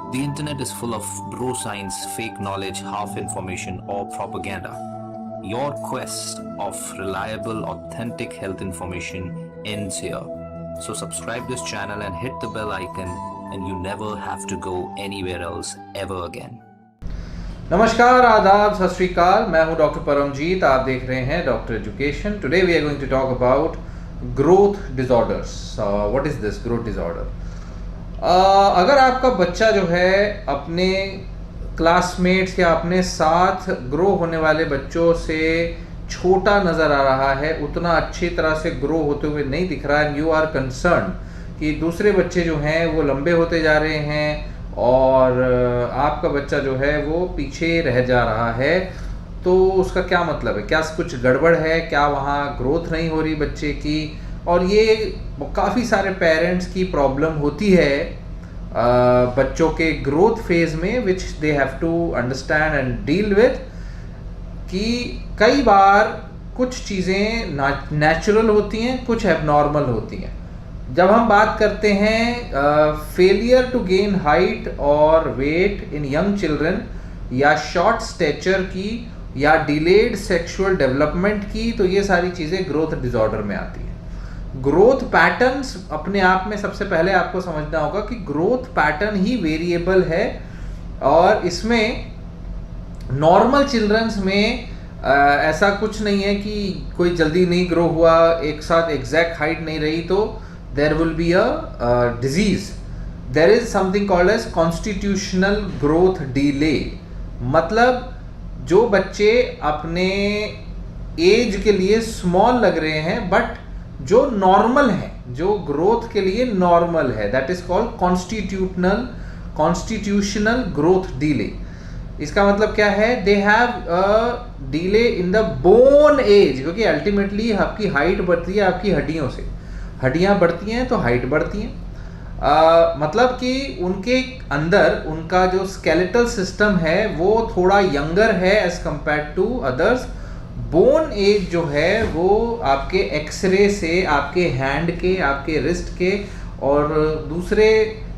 The internet is full of bro science, fake knowledge, half information, or propaganda. Your quest of reliable, authentic health information ends here. So subscribe this channel and hit the bell icon, and you never have to go anywhere else ever again. नमस्कार, आदाब, सत श्री अकाल। मैं हूं doctor Paramjit. आप देख रहे हैं doctor education. Today we are going to talk about growth disorders. What is this growth disorder? अगर आपका बच्चा जो है अपने क्लासमेट्स या अपने साथ ग्रो होने वाले बच्चों से छोटा नज़र आ रहा है, उतना अच्छी तरह से ग्रो होते हुए नहीं दिख रहा है, एंड यू आर कंसर्न कि दूसरे बच्चे जो हैं वो लंबे होते जा रहे हैं और आपका बच्चा जो है वो पीछे रह जा रहा है, तो उसका क्या मतलब है? क्या कुछ गड़बड़ है? क्या वहाँ ग्रोथ नहीं हो रही बच्चे की? और ये काफ़ी सारे पेरेंट्स की प्रॉब्लम होती है बच्चों के ग्रोथ फेज में, which they have to understand and deal with, कि कई बार कुछ चीज़ें नेचुरल होती हैं, कुछ एबनॉर्मल होती हैं। जब हम बात करते हैं फेलियर टू गेन हाइट और वेट इन यंग चिल्ड्रन, या शॉर्ट स्टेचर की, या डिलेड सेक्सुअल डेवलपमेंट की, तो ये सारी चीज़ें ग्रोथ डिसऑर्डर में आती हैं। ग्रोथ पैटर्न्स अपने आप में सबसे पहले आपको समझना होगा कि ग्रोथ पैटर्न ही वेरिएबल है, और इसमें नॉर्मल चिल्ड्रंस में ऐसा कुछ नहीं है कि कोई जल्दी नहीं ग्रो हुआ, एक साथ एग्जैक्ट हाइट नहीं रही तो there will be a disease. There is something called as constitutional growth delay. मतलब जो बच्चे अपने एज के लिए स्मॉल लग रहे हैं बट जो नॉर्मल है, जो ग्रोथ के लिए नॉर्मल है, that is called constitutional growth delay. इसका मतलब क्या है? They have a delay in the bone age, क्योंकि अल्टीमेटली आपकी हाइट बढ़ती है आपकी हड्डियों से, हड्डियाँ बढ़ती हैं तो हाइट बढ़ती हैं। मतलब कि उनके अंदर उनका जो स्केलेटल सिस्टम है वो थोड़ा यंगर है age compare to others. Bone age जो है वो आपके एक्सरे से, आपके हैंड के, आपके रिस्ट के और दूसरे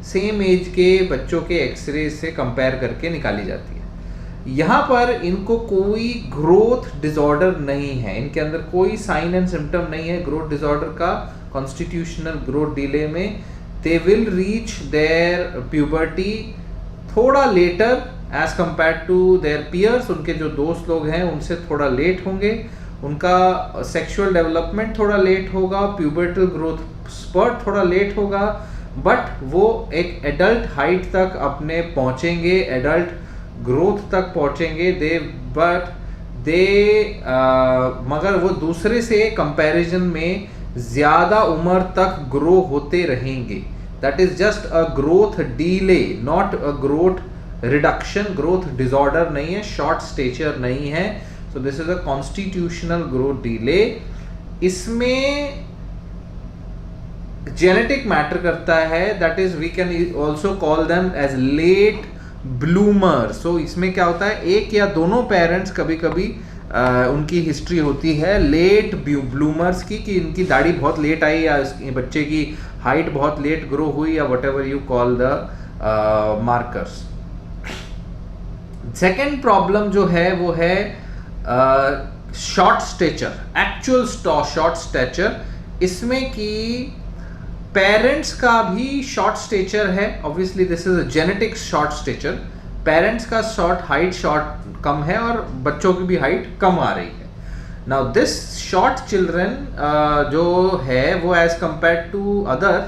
सेम एज के बच्चों के एक्सरे से कंपेयर करके निकाली जाती है। यहाँ पर इनको कोई ग्रोथ डिसऑर्डर नहीं है, इनके अंदर कोई साइन एंड सिम्टम नहीं है ग्रोथ डिसऑर्डर का। कॉन्स्टिट्यूशनल ग्रोथ डिले में they will reach their puberty थोड़ा later age compare to their peers. उनके जो दोस्त लोग हैं उनसे थोड़ा लेट होंगे, उनका सेक्सुअल डेवलपमेंट थोड़ा लेट होगा, प्यूबर्टल ग्रोथ स्पर्ट थोड़ा लेट होगा, बट वो एक एडल्ट हाइट तक अपने पहुंचेंगे, एडल्ट ग्रोथ तक पहुंचेंगे मगर वो दूसरे से कंपैरिजन में ज्यादा उम्र तक ग्रो होते रहेंगे। That is just a growth delay, not a growth reduction. Growth disorder नहीं है, शॉर्ट स्टेचर नहीं है। So this is a constitutional growth delay. इसमें जेनेटिक मैटर करता है, that is we can also call them as late bloomer. So इसमें क्या होता है, एक या दोनों पेरेंट्स कभी कभी उनकी हिस्ट्री होती है लेट ब्लूमर्स की, कि इनकी दाढ़ी बहुत लेट आई, या बच्चे की हाइट बहुत लेट ग्रो हुई, या what ever you call the markers. Second problem जो है वो है short stretcher, actual short stature. इसमें कि पेरेंट्स का भी शॉर्ट स्टेचर है, obviously this is a genetic short stature. Parents का हाइट कम है और बच्चों की भी हाइट कम आ रही है। नाउ दिस शॉर्ट चिल्ड्रन जो है वो age compare to other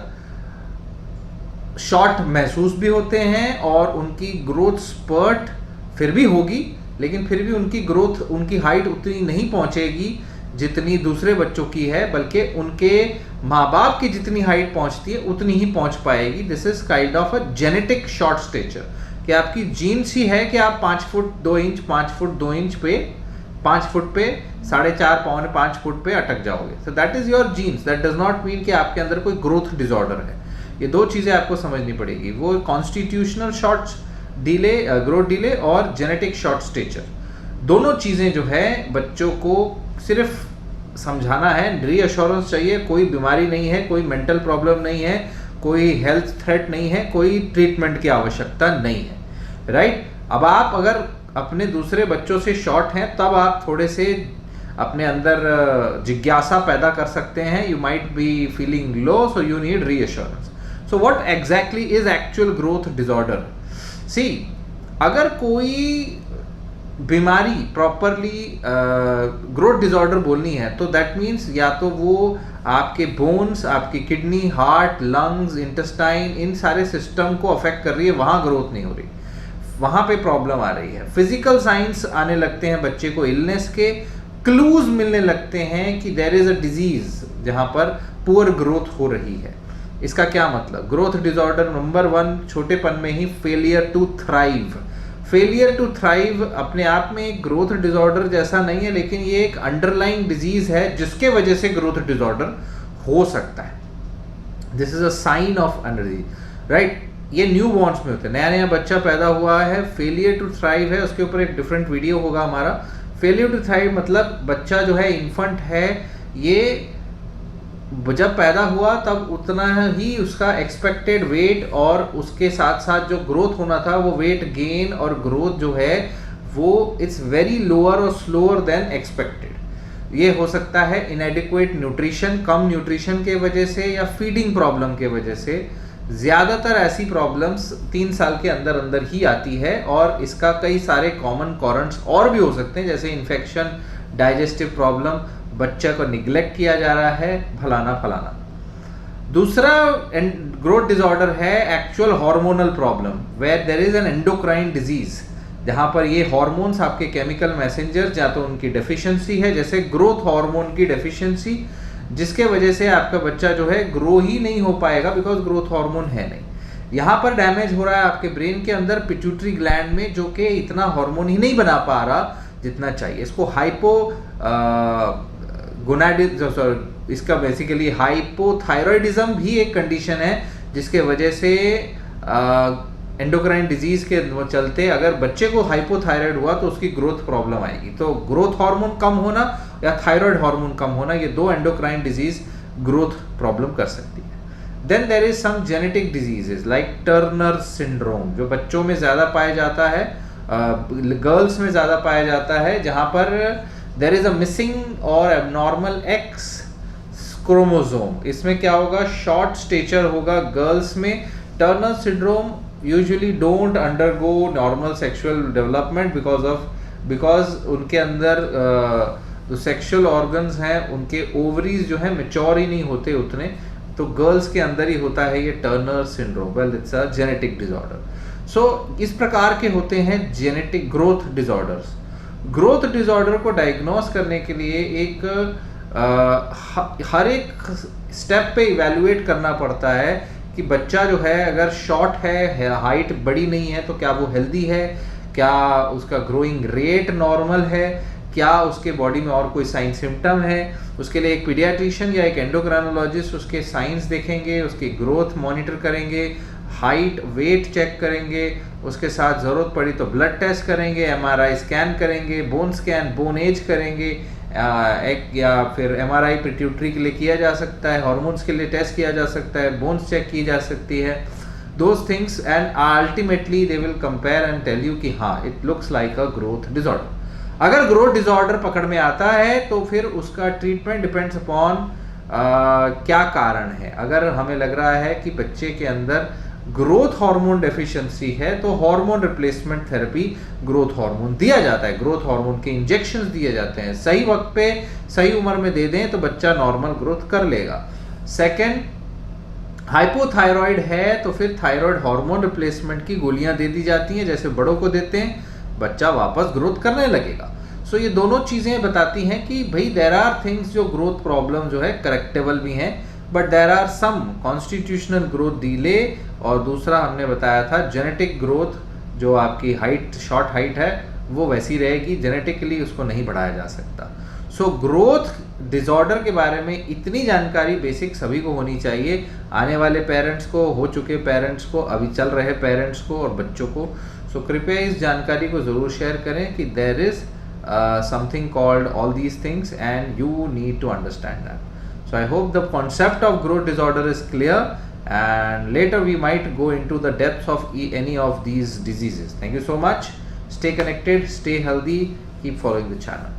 short महसूस भी होते हैं, और उनकी ग्रोथ स्पर्ट फिर भी होगी, लेकिन फिर भी उनकी ग्रोथ, उनकी हाइट उतनी नहीं पहुंचेगी जितनी दूसरे बच्चों की है, बल्कि उनके माँ बाप की जितनी हाइट पहुंचती है उतनी ही पहुंच पाएगी। This is kind of a genetic short stature, कि आपकी जीन्स ही है कि आप 5 फुट 2 इंच 5 फुट 2 इंच पे 5 फुट पे 4.5 पौने 5 फुट पे अटक जाओगे। So that is your genes. That does not mean कि आपके अंदर कोई ग्रोथ डिसऑर्डर है। ये दो चीज़ें आपको समझनी पड़ेगी, वो constitutional short delay, growth delay, और जेनेटिक शॉर्ट स्टेचर। दोनों चीज़ें जो है बच्चों को सिर्फ समझाना है, रीअश्योरेंस चाहिए, कोई बीमारी नहीं है, कोई मेंटल प्रॉब्लम नहीं है, कोई हेल्थ थ्रेट नहीं है, कोई ट्रीटमेंट की आवश्यकता नहीं है, राइट। अब आप अगर अपने दूसरे बच्चों से शॉर्ट हैं तब आप थोड़े से अपने अंदर जिज्ञासा पैदा कर सकते हैं। You might be feeling low, so you need reassurance. So what exactly is actual growth disorder? See, अगर कोई बीमारी प्रॉपरली ग्रोथ डिसऑर्डर बोलनी है तो दैट मीन्स या तो वो आपके बोन्स, आपकी किडनी, हार्ट, लंग्स, इंटेस्टाइन, इन सारे सिस्टम को अफेक्ट कर रही है, वहाँ ग्रोथ नहीं हो रही, वहाँ पे प्रॉब्लम आ रही है। फिजिकल साइंस आने लगते हैं बच्चे को, इलनेस के क्लूज मिलने लगते हैं कि देयर इज अ डिजीज जहाँ पर पुअर ग्रोथ हो रही है। इसका क्या मतलब? ग्रोथ डिसऑर्डर नंबर 1 छोटेपन में ही failure to thrive. Failure to thrive अपने आप में एक ग्रोथ डिसऑर्डर जैसा नहीं है, लेकिन ये एक अंडरलाइंग डिजीज है जिसके वजह से ग्रोथ डिसऑर्डर हो सकता है। This is a sign of energy, right. ये न्यू बॉर्न्स में होते हैं, नया नया बच्चा पैदा हुआ है, फेलियर टू थ्राइव है, उसके ऊपर एक डिफरेंट वीडियो होगा हमारा। फेलियर टू थ्राइव मतलब बच्चा जो है, इन्फेंट है, ये जब पैदा हुआ तब उतना ही उसका एक्सपेक्टेड वेट और उसके साथ साथ जो ग्रोथ होना था वो वेट गेन और ग्रोथ जो है वो इट्स वेरी लोअर और स्लोअर देन एक्सपेक्टेड। ये हो सकता है इनएडिक्वेट न्यूट्रिशन, कम न्यूट्रिशन के वजह से या फीडिंग प्रॉब्लम के वजह से। ज़्यादातर ऐसी प्रॉब्लम्स 3 साल के अंदर अंदर ही आती है और इसका कई सारे कॉमन कॉरेंट्स और भी हो सकते हैं, जैसे इन्फेक्शन, डाइजेस्टिव प्रॉब्लम, बच्चे को निग्लेक्ट किया जा रहा है, फलाना फलाना। दूसरा ग्रोथ डिसऑर्डर है actual hormonal problem, where there is an endocrine disease, जहां पर ये हार्मोन्स आपके केमिकल मैसेंजर या तो उनकी डेफिशिएंसी है, जैसे ग्रोथ हार्मोन की डेफिशिएंसी, जिसके वजह से आपका बच्चा जो है ग्रो ही नहीं हो पाएगा, बिकॉज ग्रोथ हार्मोन है नहीं। यहाँ पर डैमेज हो रहा है आपके ब्रेन के अंदर पिट्यूटरी ग्लैंड में, जो कि इतना हार्मोन ही नहीं बना पा रहा जितना चाहिए। इसको हाइपो गोनाडिज्म, इसका बेसिकली हाइपोथायरॉयडिज्म भी एक कंडीशन है जिसके वजह से एंडोक्राइन डिजीज के चलते अगर बच्चे को हाइपोथायराइड हुआ तो उसकी ग्रोथ प्रॉब्लम आएगी। तो ग्रोथ हार्मोन कम होना या थायराइड हार्मोन कम होना, ये 2 एंडोक्राइन डिजीज ग्रोथ प्रॉब्लम कर सकती है। Then there is some genetic diseases like Turner syndrome, जो बच्चों में ज़्यादा पाया जाता है, गर्ल्स में ज़्यादा पाया जाता है, जहाँ पर देयर इज अ मिसिंग और एबनॉर्मल एक्स क्रोमोसोम। इसमें क्या होगा? शॉर्ट स्टेचर होगा गर्ल्स में। Turner syndrome usually don't undergo normal sexual development because उनके अंदर जो सेक्सुअल ऑर्गन्स हैं, उनके ओवरीज जो है मैच्योर ही नहीं होते उतने, तो गर्ल्स के अंदर ही होता है ये Turner syndrome. Well, it's a genetic disorder. So इस प्रकार के होते हैं genetic growth disorders. Growth disorder को डायग्नोस करने के लिए एक हर एक स्टेप पे इवैल्यूएट करना पड़ता है कि बच्चा जो है अगर शॉर्ट है, हाइट बड़ी नहीं है, तो क्या वो हेल्दी है, क्या उसका ग्रोइंग रेट नॉर्मल है, क्या उसके बॉडी में और कोई साइन सिम्टम है। उसके लिए एक पीडियाट्रिशियन या एक एंडोक्राइनोलॉजिस्ट उसके साइंस देखेंगे, उसकी ग्रोथ मॉनिटर करेंगे, हाइट वेट चेक करेंगे, उसके साथ ज़रूरत पड़ी तो ब्लड टेस्ट करेंगे, MRI स्कैन करेंगे, बोन स्कैन, बोन एज करेंगे, एक या फिर MRI पिट्यूटरी के लिए किया जा सकता है, हार्मोन्स के लिए टेस्ट किया जा सकता है, बोन्स चेक की जा सकती है, those things, and ultimately they will compare and tell you कि हाँ it looks like a growth disorder. अगर ग्रोथ डिसऑर्डर पकड़ में आता है तो फिर उसका ट्रीटमेंट डिपेंड्स अपॉन क्या कारण है। अगर हमें लग रहा है कि बच्चे के अंदर ग्रोथ हार्मोन डेफिशिएंसी है तो hormone replacement therapy, growth hormone दिया जाता है, ग्रोथ हार्मोन के इंजेक्शंस दिए जाते हैं, सही वक्त पे सही उम्र में दे दें तो बच्चा नॉर्मल ग्रोथ कर लेगा। सेकंड, हाइपोथायरॉइड है तो फिर थायराइड हार्मोन रिप्लेसमेंट की गोलियां दे दी जाती हैं, जैसे बड़ों को देते हैं, बच्चा वापस ग्रोथ करने लगेगा। सो ये दोनों चीज़ें बताती हैं कि भाई देयर आर थिंग्स जो ग्रोथ प्रॉब्लम जो है करेक्टेबल भी हैं, but there are some constitutional growth delay, और दूसरा हमने बताया था जेनेटिक ग्रोथ, जो आपकी हाइट शॉर्ट हाइट है वो वैसी रहेगी, जेनेटिकली उसको नहीं बढ़ाया जा सकता। सो ग्रोथ डिसऑर्डर के बारे में इतनी जानकारी बेसिक सभी को होनी चाहिए, आने वाले पेरेंट्स को, हो चुके पेरेंट्स को, अभी चल रहे पेरेंट्स को और बच्चों को। सो कृपया इस जानकारी को ज़रूर शेयर करें कि there is something called all these things and you need to understand that. So I hope the concept of growth disorder is clear and later we might go into the depths of any of these diseases. Thank you so much. Stay connected, stay healthy, keep following the channel.